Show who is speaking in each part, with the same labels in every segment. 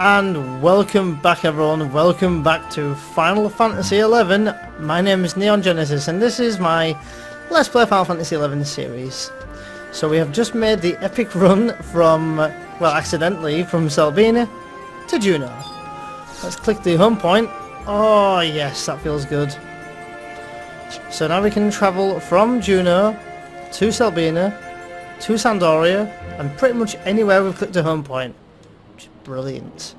Speaker 1: And welcome back everyone, welcome back to Final Fantasy XI. My name is Neon Genesis and this is my Let's Play Final Fantasy XI series. So we have just made the epic run from, well accidentally, from Selbina to Jeuno. Let's click the home point. Oh yes, that feels good. So now we can travel from Jeuno to Selbina to Sandoria and pretty much anywhere we've clicked a home point. Brilliant.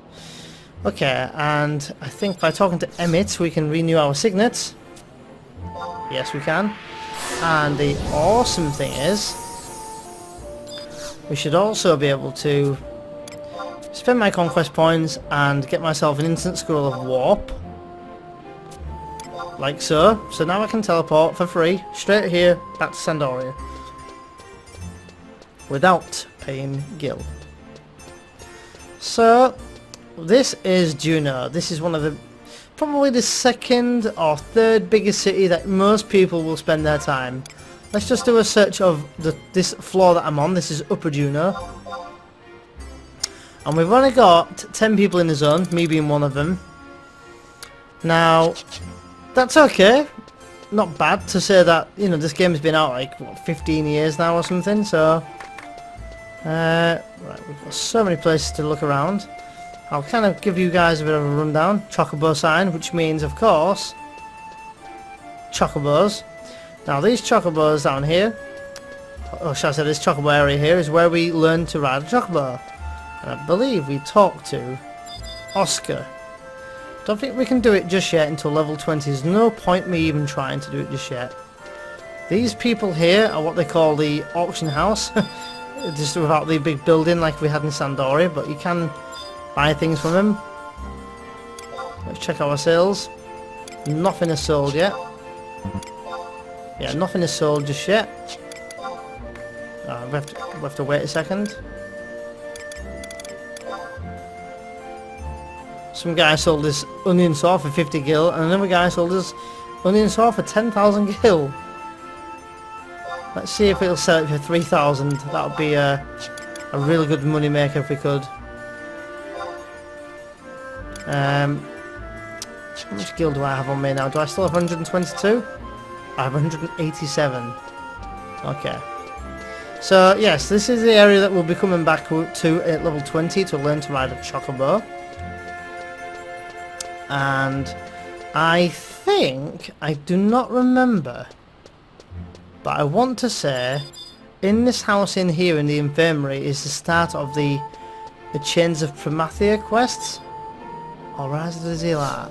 Speaker 1: Okay, and I think by talking to Emmett we can renew our signets. Yes we can. And the awesome thing is we should also be able to spend my conquest points and get myself an instant scroll of warp. Like so. So now I can teleport for free straight here back to Sandoria without paying Gil. So, this is Jeuno. This is one of the, probably the second or third biggest city that most people will spend their time. Let's just do a search of this floor that I'm on. This is Upper Jeuno. And we've only got 10 people in the zone, me being one of them. Now, that's okay. Not bad to say that, you know, this game has been out like, what, 15 years now or something, so... right, we've got so many places to look around. I'll kind of give you guys a bit of a rundown. Chocobo sign, which means, of course, chocobos. Now these chocobos down here, or shall I say this chocobo area here, is where we learn to ride a chocobo. And I believe we talk to Oscar. Don't think we can do it just yet until level 20. There's no point me even trying to do it just yet. These people here are what they call the auction house. Just without the big building like we had in Sandoria, but you can buy things from them. Let's check our sales. Nothing is sold yet. Yeah, nothing is sold just yet. We have to wait a second. Some guy sold this onion saw for 50 gil, and another guy sold this onion saw for 10,000 gil. Let's see if it'll sell it for 3,000. That would be a really good money maker if we could. How much gil do I have on me now? Do I still have 122? I have 187. Okay. So yes, this is the area that we'll be coming back to at level 20 to learn to ride a chocobo. And I think, I do not remember, but I want to say, in this house in here in the infirmary is the start of the Chains of Promathia quests. Or Rise of the Zealot.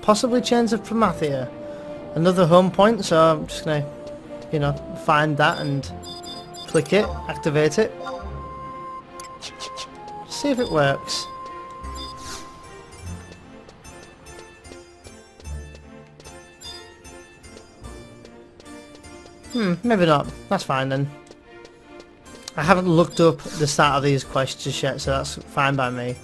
Speaker 1: Possibly Chains of Promathia. Another home point, so I'm just gonna, you know, find that and click it, activate it. See if it works. Maybe not. That's fine then. I haven't looked up the start of these quests just yet, so that's fine by me.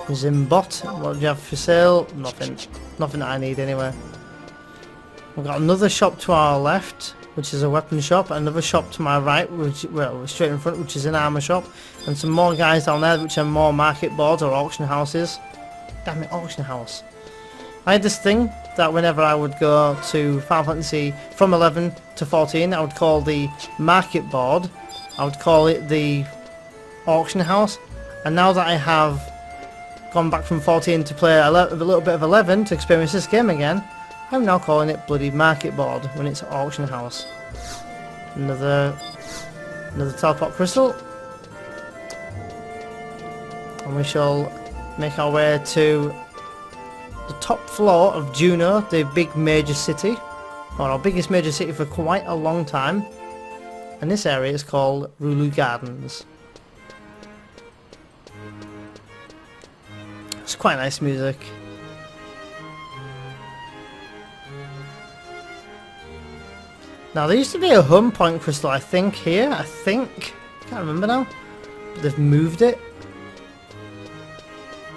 Speaker 1: Zimbot, what do you have for sale? Nothing. Nothing that I need anyway. We've got another shop to our left, which is a weapon shop, another shop to my right, which, well, straight in front, which is an armor shop, and some more guys down there, which are more market boards or auction houses. Damn it, auction house. I had this thing that whenever I would go to Final Fantasy from 11 to 14, I would call the market board, I would call it the auction house, and now that I have gone back from 14 to play a little bit of 11 to experience this game again, I'm now calling it bloody market board when it's auction house. Another teleport crystal, and we shall make our way to the top floor of Jeuno, the big major city, or our biggest major city for quite a long time, and this area is called Rulu Gardens. It's quite nice music. Now there used to be a home point crystal I think here, can't remember now, but they've moved it.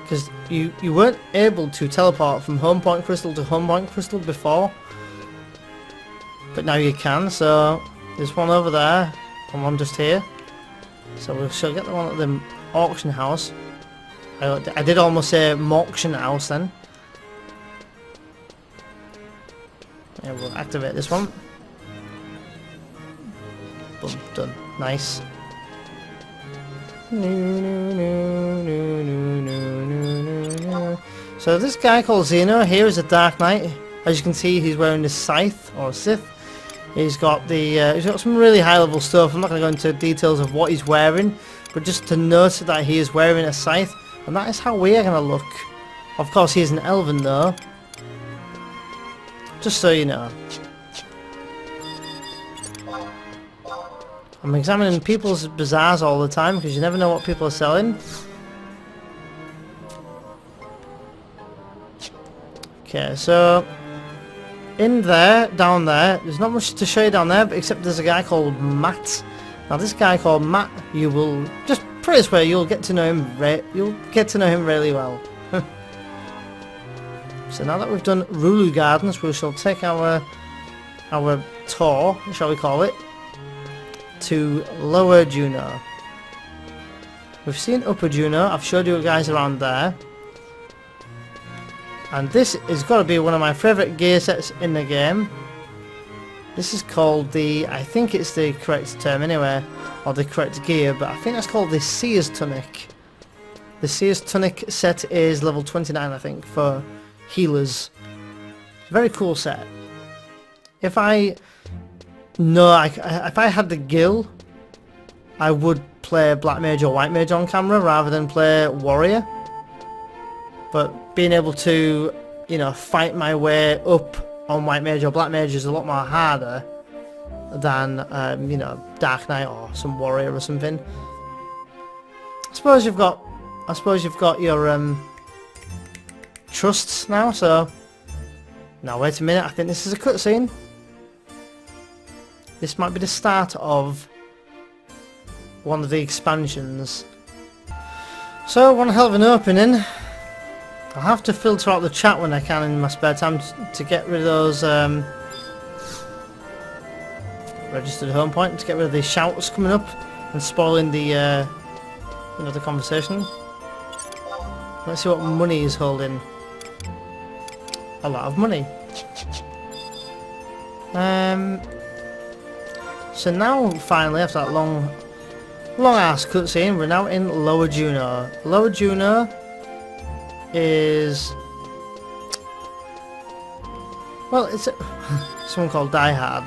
Speaker 1: Because you weren't able to teleport from home point crystal to home point crystal before, but now you can. So there's one over there and one just here, so we shall get the one at the auction house. I did almost say auction house then. Yeah, we'll activate this one. Boom, done. Nice. So this guy called Jeuno here is a Dark Knight. As you can see, he's wearing a scythe or a scythe. He's got some really high level stuff. I'm not going to go into details of what he's wearing, but just to note that he is wearing a scythe, and that is how we are going to look. Of course, he is an elven though. Just so you know. I'm examining people's bazaars all the time because you never know what people are selling. Okay, so in there, down there, there's not much to show you down there, but except there's a guy called Matt. Now this guy called Matt, you will just put it this way, you'll get to know him. You'll get to know him really well. So now that we've done Rulu Gardens, we shall take our tour, shall we call it, to Lower Jeuno. We've seen Upper Jeuno. I've showed you guys around there. And this has got to be one of my favourite gear sets in the game. This is called the, I think it's the correct term anyway, or the correct gear, but I think that's called the Seer's Tunic. The Seer's Tunic set is level 29, I think, for healers. Very cool set. If I had the Gil, I would play Black Mage or White Mage on camera rather than play Warrior. But being able to, you know, fight my way up on White Mage or Black Mage is a lot more harder than, you know, Dark Knight or some Warrior or something. I suppose you've got your trusts now. So now wait a minute. I think this is a cutscene. This might be the start of one of the expansions. So one hell of an opening. I'll have to filter out the chat when I can in my spare time to get rid of those registered home point, to get rid of the shouts coming up and spoiling the you know, the conversation. Let's see what money he's holding. A lot of money. So now finally, after that long ass cutscene, we're now in Lower Jeuno. Lower Jeuno is, well, it's someone called Die Hard.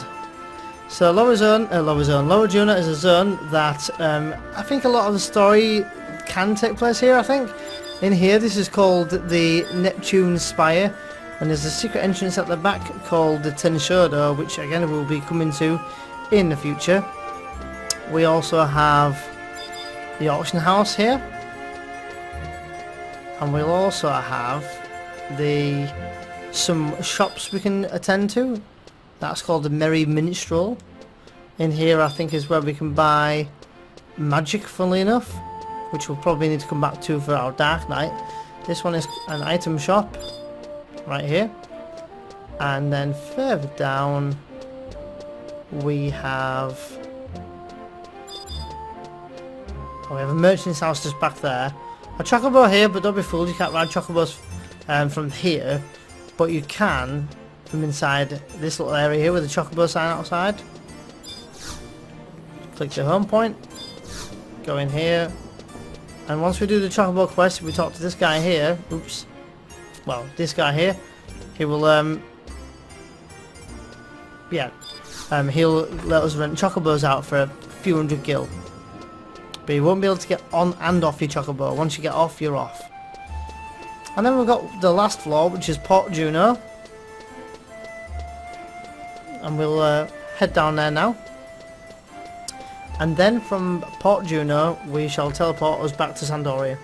Speaker 1: So Lower Jeuno is a zone that I think a lot of the story can take place here. I think in here this is called the Neptune Spire, and there's a secret entrance at the back called the Tenshodo, which again we'll be coming to in the future. We also have the auction house here. And we'll also have some shops we can attend to. That's called the Merry Minstrel. In here I think is where we can buy magic, funnily enough, which we'll probably need to come back to for our Dark Knight. This one is an item shop, right here. And then further down we have a merchant's house just back there. A chocobo here, but don't be fooled, you can't ride chocobos from here, but you can from inside this little area here with the chocobo sign outside. Click the home point, go in here, and once we do the chocobo quest, we talk to this guy here. Oops. Well, this guy here, he will he'll let us rent chocobos out for a few hundred gil. But you won't be able to get on and off your chocobo. Once you get off, you're off. And then we've got the last floor, which is Port Jeuno. And we'll head down there now. And then from Port Jeuno, we shall teleport us back to Sandoria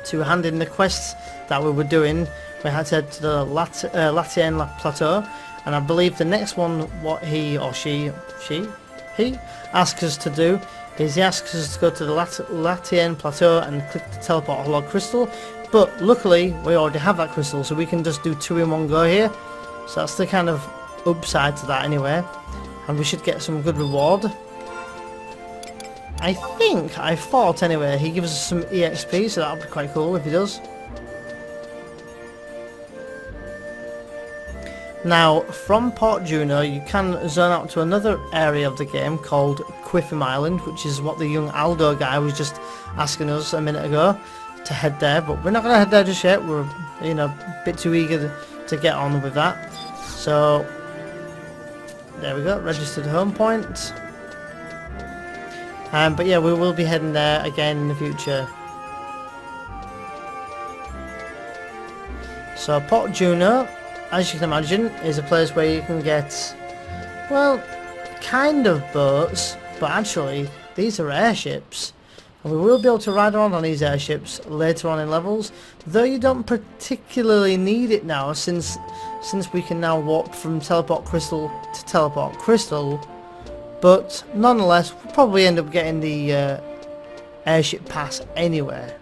Speaker 1: to hand in the quests that we were doing. We had to head to the Latien Plateau, and I believe the next one, what he asks us to do is he asks us to go to the Latien Plateau and click the teleport hollow crystal, but luckily we already have that crystal, so we can just do 2 in one go here. So that's the kind of upside to that anyway, and we should get some good reward. I think, I thought anyway, he gives us some EXP, so that would be quite cool if he does. Now, from Port Jeuno, you can zone out to another area of the game called Quiffim Island, which is what the young Aldo guy was just asking us a minute ago to head there, but we're not going to head there just yet. We're, you know, a bit too eager to get on with that. So, there we go, registered home point. But yeah, we will be heading there again in the future. So Port Jeuno, as you can imagine, is a place where you can get, well, kind of boats, but actually these are airships. And we will be able to ride around on these airships later on in levels, though you don't particularly need it now since we can now warp from Teleport Crystal to Teleport Crystal. But nonetheless, we'll probably end up getting the airship pass anyway.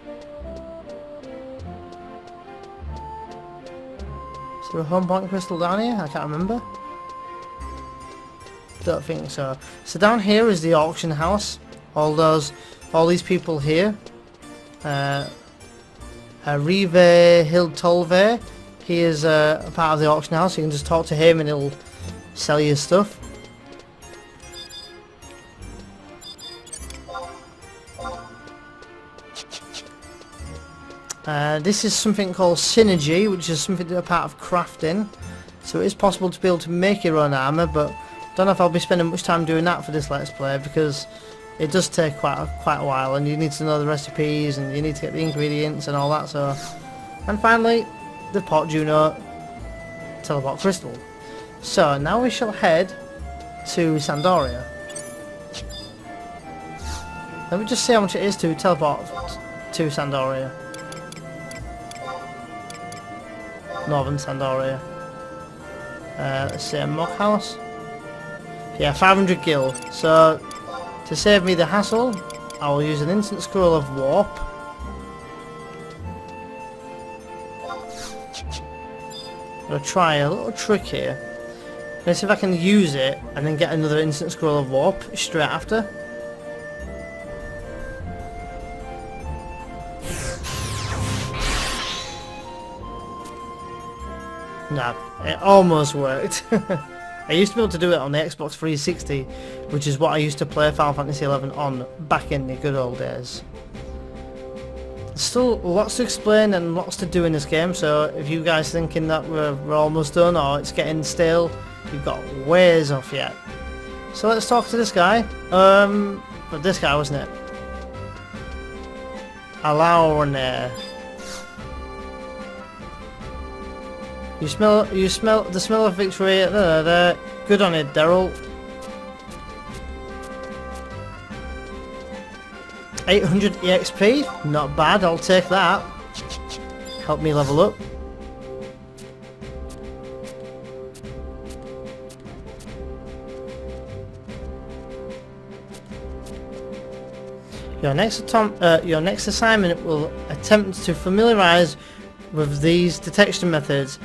Speaker 1: Is there a home point crystal down here? I can't remember. Don't think so. So down here is the auction house. All these people here. Rive Hildtolve. He is a part of the auction house. You can just talk to him and he'll sell you stuff. This is something called synergy, which is something that a part of crafting. So it is possible to be able to make your own armour, but I don't know if I'll be spending much time doing that for this Let's Play, because it does take quite a while, and you need to know the recipes, and you need to get the ingredients and all that. So, and finally, the Port Jeuno Teleport Crystal. So now we shall head to Sandoria. Let me just see how much it is to teleport to Sandoria. Northern Sandoria. Let's see, a mock house. Yeah, 500 gil. So, to save me the hassle, I will use an instant scroll of warp. I'm going to try a little trick here. Let's see if I can use it and then get another instant scroll of warp straight after. No, it almost worked. I used to be able to do it on the Xbox 360, which is what I used to play Final Fantasy XI on back in the good old days. Still lots to explain and lots to do in this game, so if you guys thinking that we're almost done or it's getting stale, you've got ways off yet. So let's talk to this guy. But this guy, wasn't it? Alaurne. You smell the smell of victory. Good on it, Daryl. 800 EXP, not bad. I'll take that. Help me level up. Your next assignment will attempt to familiarize with these detection methods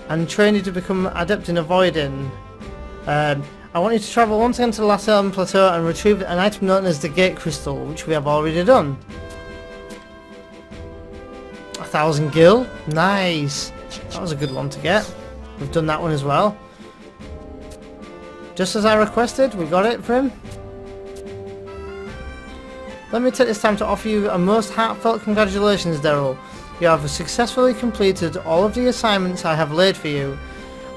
Speaker 1: and train you to become adept in avoiding. I want you to travel once again to the Last Elm Plateau and retrieve an item known as the Gate Crystal, which we have already done. 1,000 gil, nice. That was a good one to get. We've done that one as well. Just as I requested, we got it for him. Let me take this time to offer you a most heartfelt congratulations, Daryl. You have successfully completed all of the assignments I have laid for you.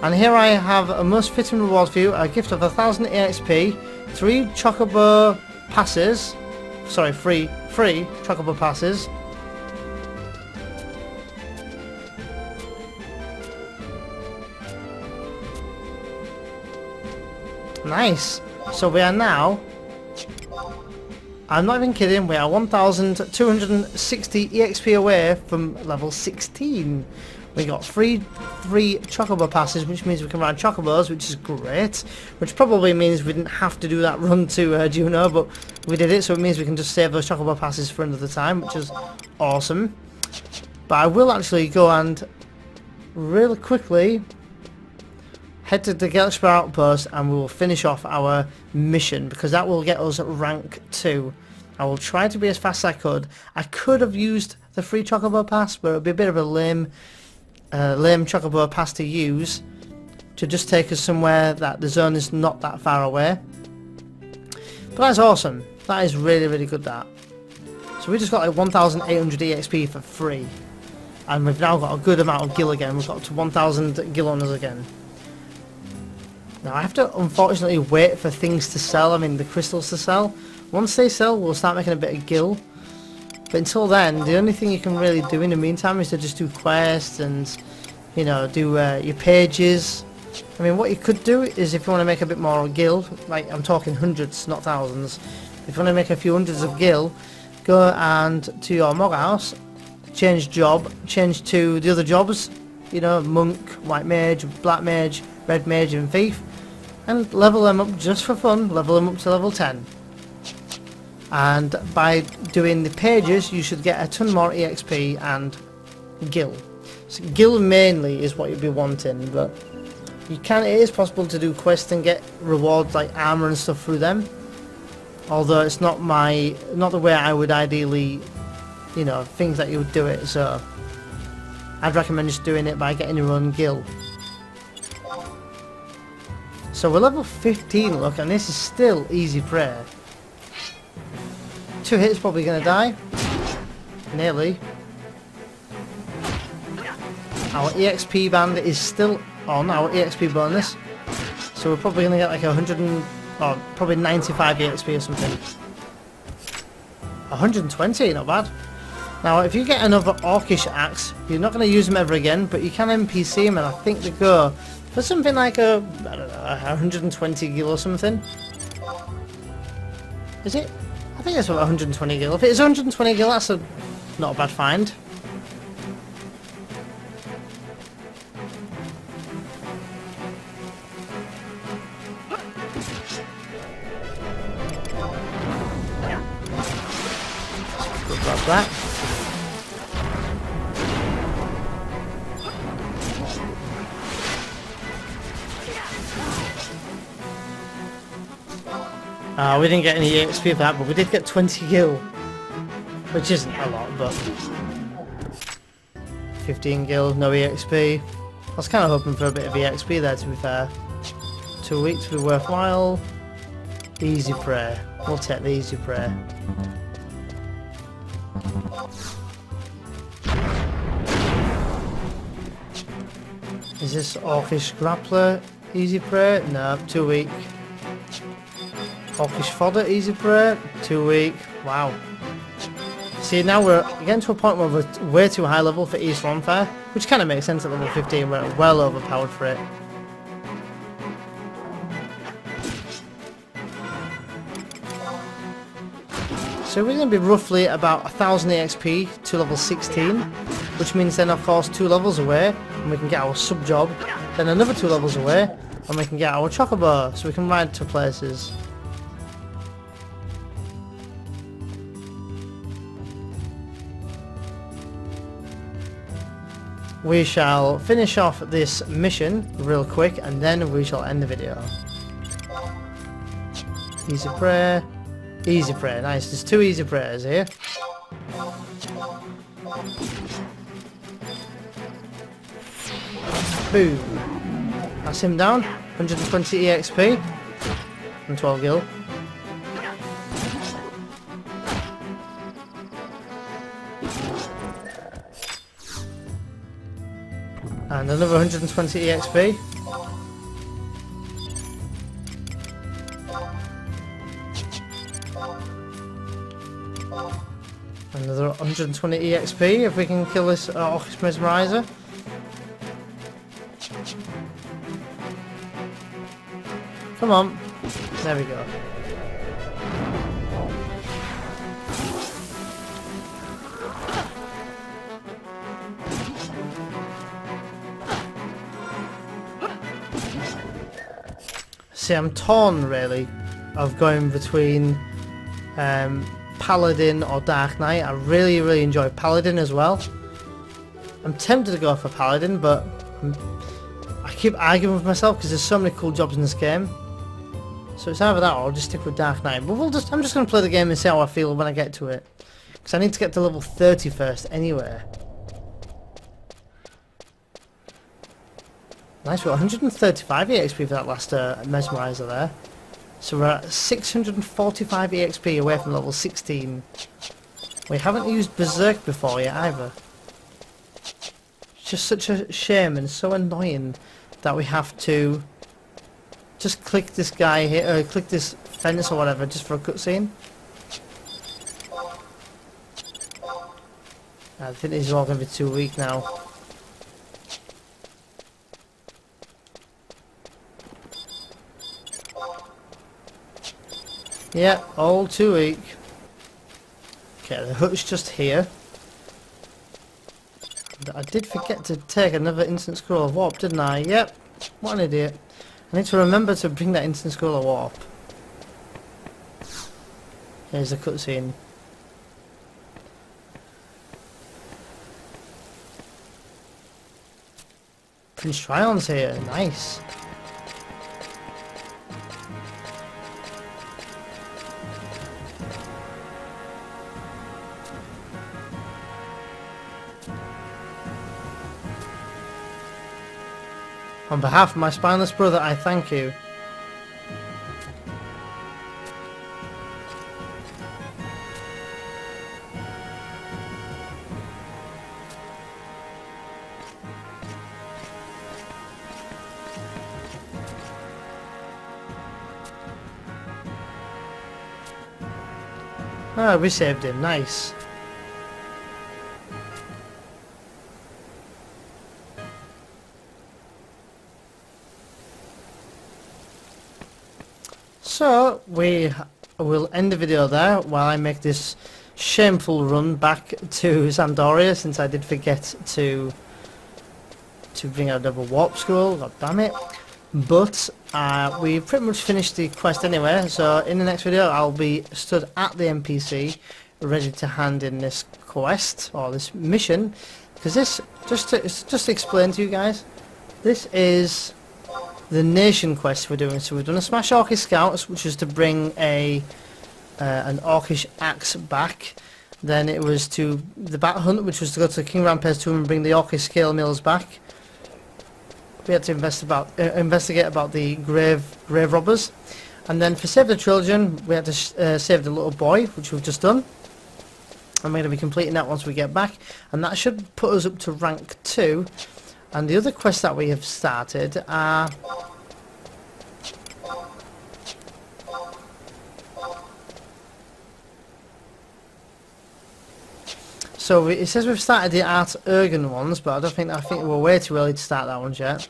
Speaker 1: And here I have a most fitting reward for you, a gift of 1,000 EXP, 3 Chocobo passes, sorry, free Chocobo passes. Nice. So we are now, I'm not even kidding, we are 1,260 EXP away from level 16. We got three Chocobo passes, which means we can ride Chocobos, which is great. Which probably means we didn't have to do that run to Juno, but we did it, so it means we can just save those Chocobo passes for another time, which is awesome. But I will actually go and really quickly head to the Galaxy Outpost and we will finish off our mission, because that will get us rank 2. I will try to be as fast as I could. I could have used the free Chocobo Pass, but it would be a bit of a lame Chocobo Pass to use, to just take us somewhere that the zone is not that far away. But that's awesome. That is really, really good, that. So we just got like 1,800 EXP for free. And we've now got a good amount of gil again. We've got up to 1,000 gil on us again. Now I have to unfortunately wait for things to sell. I mean the crystals to sell. Once they sell, we'll start making a bit of gil. But until then, the only thing you can really do in the meantime is to just do quests and, you know, do your pages. I mean, what you could do is, if you want to make a bit more gil, like I'm talking hundreds, not thousands. If you want to make a few hundreds of gil, go and to your Mog House, change job, change to the other jobs, you know, Monk, White Mage, Black Mage, Red Mage and Thief, and level them up just for fun, level them up to level 10. And by doing the pages, you should get a ton more EXP and gil. So gil mainly is what you'd be wanting, but it is possible to do quests and get rewards like armor and stuff through them. Although it's not the way I would ideally, you know, things that you would do it. So I'd recommend just doing it by getting your own gil. So we're level 15, look, and this is still easy prey. 2 hits, probably going to die. Nearly. Our EXP band is still on, our EXP bonus. So we're probably going to get like 100 or probably 95 EXP or something. 120, not bad. Now if you get another Orcish axe, you're not going to use them ever again, but you can NPC them, and I think they go for something like I don't know, 120 gil or something. Is it? I think it's about 120 gil. If it's 120 gil, that's not a bad find. Grab that. We didn't get any EXP for that, but we did get 20 gil, which isn't a lot, but 15 gil, no EXP. I was kind of hoping for a bit of EXP there, to be fair. 2 weeks would be worthwhile. Easy prey. We'll take the easy prey. Is this Orcish Grappler easy prey? No, 2 week. Orcish Fodder easy prey, 2 week. Wow. See, now we're getting to a point where we're way too high level for East Ronfair, which kind of makes sense at level 15. We're well overpowered for it. So we're going to be roughly about 1,000 EXP to level 16, which means then of course 2 levels away and we can get our sub job, then another 2 levels away and we can get our Chocobo, so we can ride to places. We shall finish off this mission real quick and then we shall end the video. Easy prayer. Easy prayer, nice. There's 2 easy prayers here. Boom. That's him down. 120 EXP. And 12 gil. And another 120 EXP. Another 120 EXP if we can kill this Orcish Mesmerizer. Come on. There we go. See, I'm torn really of going between Paladin or Dark Knight. I really enjoy Paladin as well. I'm tempted to go for Paladin, but I keep arguing with myself because there's so many cool jobs in this game. So it's either that or I'll just stick with Dark Knight. But I'm just going to play the game and see how I feel when I get to it. Because I need to get to level 30 first anyway. Nice, we're 135 EXP for that last mesmerizer there. So we're at 645 EXP away from level 16. We haven't used Berserk before yet either. It's just such a shame and so annoying that we have to just click this guy here, or click this fence or whatever just for a cutscene. I think these are all going to be too weak now. Yeah, all too weak. Okay, the hut's just here. I did forget to take another instant scroll of warp, didn't I? Yep. What an idiot. I need to remember to bring that instant scroll of warp. Here's the cutscene. Prince Trion's here. Nice. On behalf of my spineless brother, I thank you. Ah, we saved him. Nice. So, we will end the video there while I make this shameful run back to Zandoria, since I did forget to bring out a double warp scroll, god damn it. But we pretty much finished the quest anyway, so in the next video I'll be stood at the NPC ready to hand in this quest, or this mission, because this, just to explain to you guys, this is the nation quest we're doing. So we've done a Smash Orcish Scouts, which is to bring an Orcish axe back. Then it was to the Bat Hunt, which was to go to King Rampaire's tomb and bring the Orcish scale mills back. We had to investigate about the grave robbers. And then for Save the Children, we had to save the little boy, which we've just done. And we're going to be completing that once we get back. And that should put us up to rank 2. And the other quests that we have started are... So it says we've started the Art Ergen ones, but I think we're way too early to start that one yet.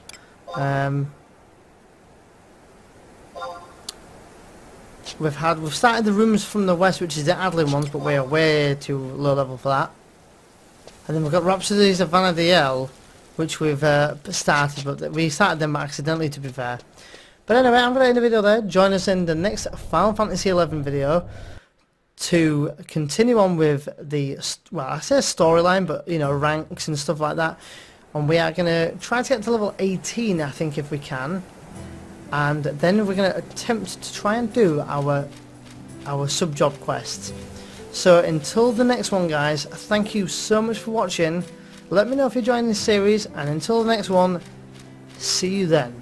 Speaker 1: We've started the Rooms from the West, which is the Adlin ones, but we're way too low level for that. And then we've got Rhapsodies of Vana'diel, which we've started, but we started them accidentally, to be fair. But anyway, I'm going to end the video there. Join us in the next Final Fantasy XI video to continue on with the, well, I say storyline, but, you know, ranks and stuff like that. And we are going to try to get to level 18, I think, if we can. And then we're going to attempt to try and do our sub-job quests. So until the next one, guys, thank you so much for watching. Let me know if you're enjoying this series, and until the next one, see you then.